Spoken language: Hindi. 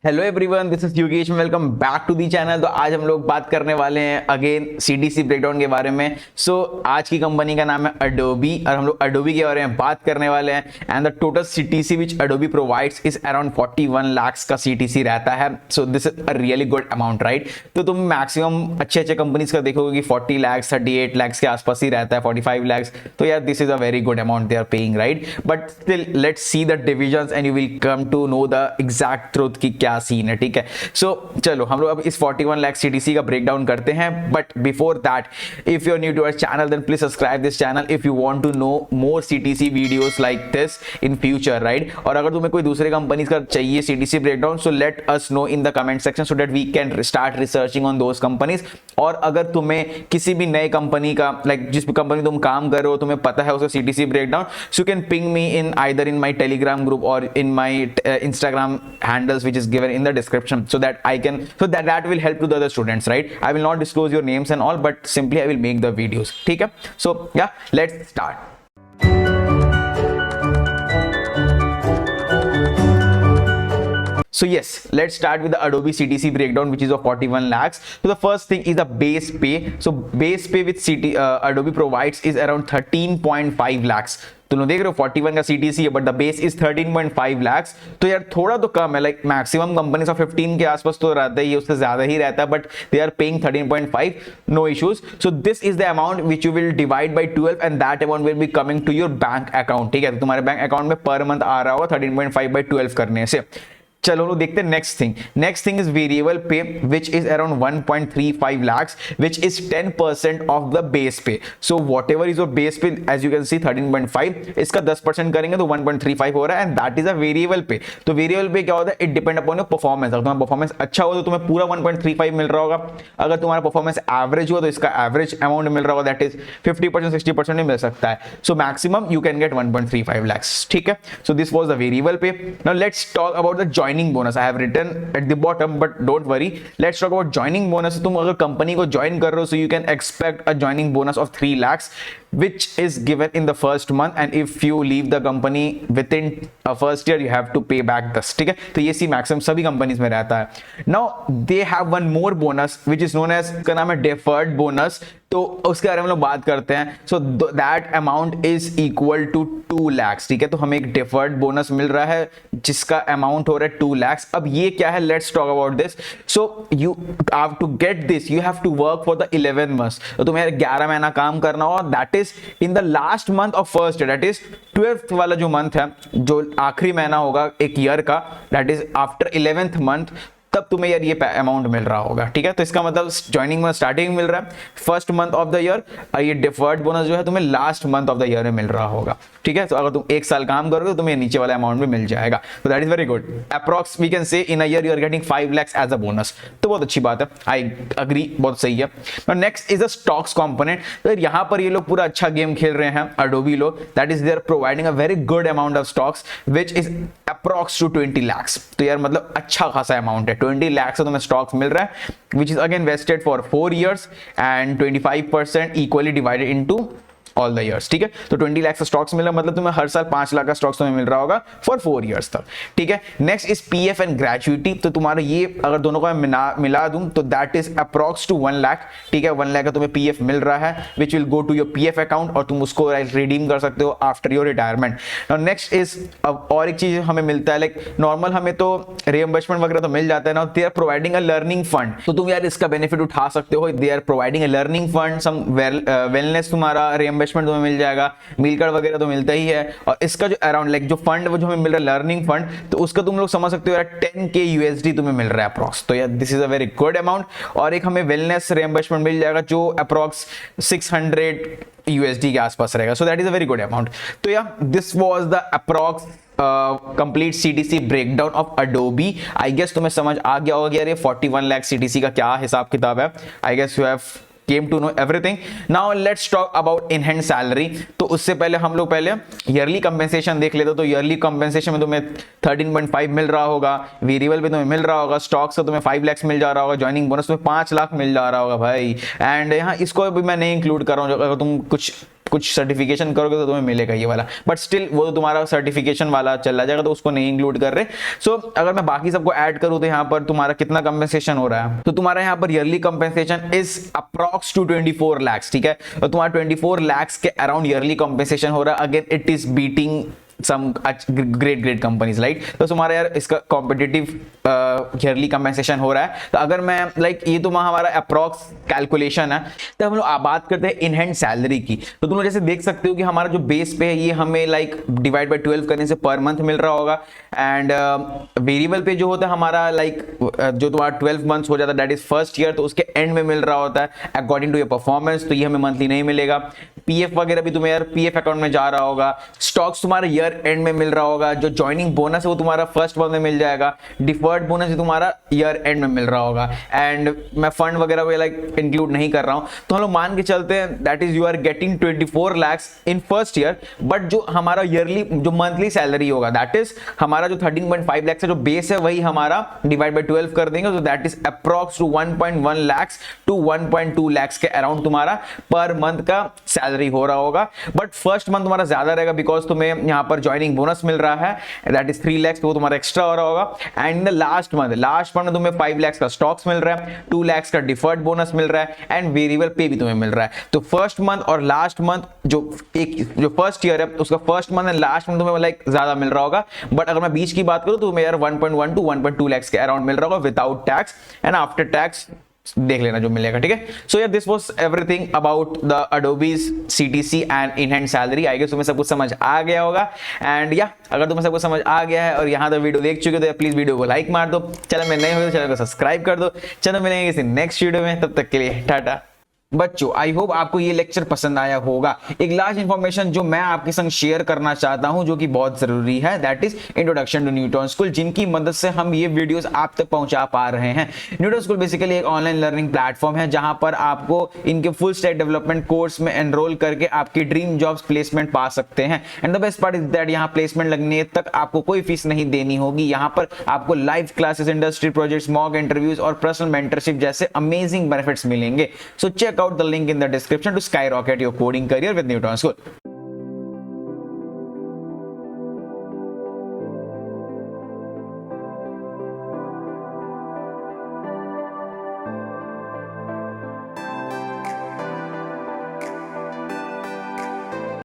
Hello everyone, this is Yogesh. Welcome back to the channel. तो आज हम लोग बात करने वाले हैं अगेन सीटीसी ब्रेकडाउन के बारे में। आज की कंपनी का नाम है अडोबी और हम लोग अडोबी के बारे में बात करने वाले हैं। And the total CTC which Adobe provides is around 41 lakh का सीटीसी रहता है। So this is a really good amount, right. तो तुम मैक्सिमम अच्छे अच्छे कंपनीज का देखोगे कि 40 लाख 38 लाख के आसपास ही रहता है, 45 लाख। तो यार this is a very good amount they are paying, right. But still let's see the divisions and you will come to know the exact truth की क्या सीन है, ठीक है। सो चलो हम लोग अब इस 41 लाख सीटीसी का ब्रेकडाउन करते हैं। But before that, if you are new to our channel then please subscribe this channel if you want to know more CTC videos like this in future, right. और अगर तुम्हें कोई दूसरे कंपनीज का चाहिए CTC breakdown, so let us know in the comment section so that we can start researching on those companies. और अगर तुम्हें किसी भी नए कंपनी का जिस भी कंपनी तुम काम कर रहे हो तुम्हें पता है उसका CTC breakdown, so you can ping me in either in my Telegram group और in my Instagram handles which is given in the description so that will help to the other students, right. I will not disclose your names and all, but simply I will make the videos, ठीक है। So yeah, let's start. So yes, let's start with the Adobe CTC breakdown, which is of 41 lakhs. So the first thing is the base pay. So base pay with Adobe provides is around 13.5 lakhs. तो देख रहे हो 41 का सीटीसी है but the base is 13.5 lakhs. तो यार थोड़ा तो कम है, लाइक मैक्सिमम कंपनी का 15 के आसपास तो रहता ही है, उससे ज्यादा ही रहता है, but they are paying 13.5, no issues. So this is the amount which you will divide by 12 and that amount will be coming to your bank account, ठीक है। तो तुम्हारे बैंक अकाउंट में पर मंथ आ रहा होगा 13.5 बाय 12 करने से। चलो लोग देखते हैं नेक्स्ट थिंग इज वेरिएबल पे which is around 1.35 lakhs which is 10% of the base pay. So whatever is your base pay, as you can see 13.5, इसका 10% करेंगे तो 1.35 हो रहा है, and that is a variable pay. तो variable pay क्या होता है, it depend upon your performance. अगर तुम्हारा परफॉर्मेंस अच्छा हो तो तुम्हें पूरा 1.35 मिल रहा होगा। अगर तुम्हारा परफॉर्मेंस एवरेज हुआ तो इसका एवरेज अमाउंट मिल रहा होगा, दैट इज 50% 60% नहीं मिल सकता है। So maximum you can get 1.35 lakhs, ठीक है। So this was the variable pay. Now let's talk about the joining bonus. I have written at the bottom, but don't worry. Let's talk about joining bonus. तुम अगर कंपनी को ज्वाइन कर रहे हो, so you can expect a joining bonus of 3 lakhs, which is given in the first month, and if you leave the company within a first year, you have to pay back this, ठीक है। तो ये सी मैक्सिमम सभी कंपनीज में रहता है। Now they have one more bonus which is known as, का नाम है deferred bonus। तो उसके बारे में हम लोग बात करते हैं। So that amount is equal to 2 lakhs, ठीक है। तो हमें एक डिफर्ड बोनस मिल रहा है जिसका अमाउंट हो रहा है 2 lakhs। अब ये क्या है, let's talk about this. So you have to get this, you have to work for the 11 months। तो तुम्हें 11 महीना काम करना होगा, that is in the last month of first year, that is 12th वाला जो मंथ है, जो आखिरी महीना होगा एक ईयर का, that is after 11th month, तब तुम्हें यार ये अमाउंट मिल रहा होगा, ठीक है। तो इसका मतलब ज्वाइनिंग में स्टार्टिंग मिल रहा है first month of the year, और ये डिफर्ड बोनस जो है तुम्हें last month of the year में मिल रहा होगा, ठीक है। तो अगर तुम 1 साल काम करोगे तो तुम्हें नीचे वाला अमाउंट भी मिल जाएगा। तो that is very good. Approx we can say in a year you are getting 5 lakhs as a bonus. तो बहुत अच्छी बात है, आई अग्री, बहुत सही है। Next is the stocks component. तो यहाँ पर ये लोग पूरा अच्छा गेम खेल रहे हैं अडोबी लोग, that is they are providing a very good amount of stocks which is approx to 20 lakhs। तो यार मतलब अच्छा खासा अमाउंट है, 20 lakhs से तुम्हें स्टॉक्स मिल रहा है, which is again vested for 4 years and 25% equally divided into all the years, ठीक है। तो 20 लाख का स्टॉक्स मिला, मतलब तुम्हें हर साल 5 लाख का स्टॉक्स तुम्हें मिल रहा होगा फॉर 4 years तक, ठीक है। Next is PF and gratuity. तो तुम्हारा ये अगर दोनों को मिला दूं तो that is approx to 1 lakh, ठीक है। 1 लाख का तुम्हें पीएफ मिल रहा है which will go to your PF account और तुम उसको रिडीम कर सकते हो after your retirement. Next is और एक चीज हमें मिलता है, लाइक नॉर्मल हमें तो रिएम्बर्समेंट वगैरह तो मिल जाता है ना, they are providing a learning fund. तो तुम यार इसका बेनिफिट उठा सकते हो, they are providing a learning fund, some wellness तुम्हारा रिएम्बर्समेंट तुम्हें मिल जाएगा, मील कार्ड वगैरह तो मिलता ही है। और इसका जो अराउंड लाइक जो फंड वो जो हमें मिल रहा है लर्निंग फंड, तो उसका तुम लोग समझ सकते हो यार 10K USD तुम्हें मिल रहा है अप्रॉक्स। तो यार this is a very good amount. और एक हमें वेलनेस रिएम्बर्समेंट मिल जाएगा जो अप्रॉक्स 600 USD के आसपास रहेगा। So that is a very good amount. तो यार this was the approx complete CTC breakdown of Adobe. I guess तुम्हें समझ आ गया होगा यार ये 41 लाख सीटीसी का क्या हिसाब किताब है। I guess you have came to know everything. Now let's talk about in hand salary. तो उससे पहले हम लोग पहले ईयरली कंपेंसेशन देख लेते। तो ईयरली कंपेंसेशन में तुम्हें 13.5 मिल रहा होगा, वेरिएबल पे तुम्हें मिल रहा होगा, स्टॉक्स का तुम्हें 5 लाख मिल जा रहा होगा, ज्वाइनिंग बोनस तुम्हें 5 लाख मिल जा रहा होगा भाई। एंड यहाँ इसको भी मैं नहीं इंक्लूड कर रहा हूँ, अगर तुम कुछ कुछ सर्टिफिकेशन करोगे तो तुम्हें मिलेगा ये वाला, बट स्टिल वो तो तुम्हारा सर्टिफिकेशन वाला चला जाएगा तो उसको नहीं इंक्लूड कर रहे। सो अगर मैं बाकी सबको ऐड करूं तो यहाँ पर तुम्हारा कितना कंपेंसेशन हो रहा है, तो तुम्हारा यहाँ पर yearly compensation is approx to 24 lakhs, ठीक है। तो तुम्हारा 24 lakhs के अराउंड ईयरली कंपेंसेशन हो रहा है। Again it is beating some great companies, right? तो तुम्हारा यार इसका कॉम्पिटिटिव ईयरली कंपेंसेशन हो रहा है। तो अगर मैं ये तो हमारा अप्रॉक्स कैलकुलेशन है। तो हम लोग बात करते हैं इन हैंड सैलरी की। तो तुम लोग जैसे देख सकते हो कि हमारा जो बेस पे है ये हमें डिवाइड बाय 12 करने से पर मंथ मिल रहा होगा। एंड वेरिएबल पे जो होता है हमारा जो तुम्हारा 12 मंथ्स हो जाता है दैट इज फर्स्ट ईयर, तो उसके एंड में मिल रहा होता है अकॉर्डिंग टू योर परफॉर्मेंस। तो ये हमें मंथली नहीं मिलेगा। पीएफ वगैरह भी तुम्हें यार पीएफ अकाउंट में जा रहा होगा। स्टॉक्स तुम्हारा ईयर एंड में मिल रहा होगा। जो ज्वाइनिंग बोनस है वो तुम्हारा फर्स्ट मंथ में मिल जाएगा। डिफर्ड बोनस भी तुम्हारा ईयर एंड में मिल रहा होगा। एंड मैं फंड वगैरह भी इंक्लूड नहीं कर रहा हूं। तो हम लोग मान के चलते हैं that is you are getting 24 lakhs in first year. But जो हमारा ईयरली जो मंथली सैलरी होगा दैट इज हमारा जो 13.5 lakhs है जो बेस है वही हमारा डिवाइड बाय 12 कर देंगे। तो that is approx to 1.1 lakhs to 1.2 lakhs के अराउंड तुम्हारा पर मंथ का सैलरी हो रहा होगा। बट फर्स्ट मंथ तुम्हारा ज्यादा रहेगा बिकॉज तुम्हें यहाँ पर ज्वाइनिंग बोनस मिल रहा है दैट इज 3 lakhs, तो वो तुम्हारा एक्स्ट्रा हो रहा होगा। And in the last month में तुम्हें 5 lakhs का स्टॉक्स मिल रहा है, 2 lakhs का डिफर्ड बोनस मिल रहा है एंड वेरिएबल पे भी तुम्हें मिल रहा है। तो फर्स्ट मंथ और लास्ट मंथ जो फर्स्ट ईयर है उसका first month and last month तुम्हें ज्यादा मिल रहा होगा। बट अगर मैं बीच की बात करूं तो तुम्हें यार 1.1 टू 1.2 lakhs के अराउंड मिल रहा होगा without tax. And after tax देख लेना जो मिलेगा, ठीक है। सो यार this was everything about the Adobe's CTC and in hand salary. I guess तुम्हें सब कुछ समझ आ गया होगा। एंड या अगर तुम्हें सब कुछ समझ आ गया है और यहाँ तक वीडियो देख चुके हो तो प्लीज वीडियो को लाइक मार दो। चैनल में नए हो तो चैनल को सब्सक्राइब कर दो। चलो मिलेंगे किसी नेक्स्ट वीडियो में, तब तक के लिए टाटा। बच्चों आई होप आपको ये लेक्चर पसंद आया होगा। एक लास्ट इंफॉर्मेशन जो मैं आपके संग शेयर करना चाहता हूं जो कि बहुत जरूरी है that is introduction to Newton School, जिनकी मदद से हम ये वीडियोस आप तक पहुंचा पा रहे हैं। न्यूटन स्कूल बेसिकली एक ऑनलाइन लर्निंग प्लेटफॉर्म है जहां पर आपको इनके फुल स्टैक डेवलपमेंट कोर्स में एनरोल करके आपकी ड्रीम जॉब्स प्लेसमेंट पा सकते हैं। And the best part is that यहाँ प्लेसमेंट लगने तक आपको कोई फीस नहीं देनी होगी। यहाँ पर आपको live classes, industry projects, mock interviews और पर्सनल मेंटरशिप जैसे अमेजिंग बेनिफिट्स मिलेंगे। So check out the link in the description to skyrocket your coding career with Newton School.